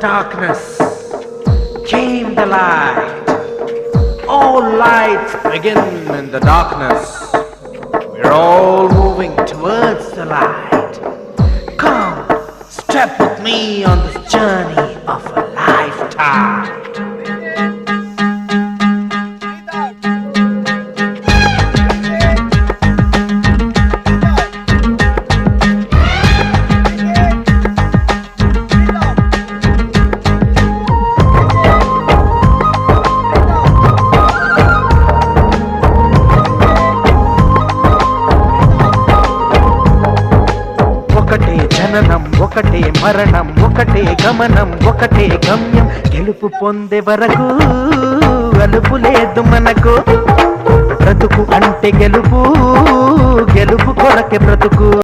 darkness came the light. All lights begin in the darkness. We're all moving towards the light. Come, step with me on this journey of a lifetime. ఒకటే జననం ఒకటే మరణం ఒకటే గమనం ఒకటే గమ్యం గెలుపు పొందే వరకు అలుపు లేదు మనకు బ్రతుకు అంటే గెలుపు గెలుపు కొరకే బ్రతుకు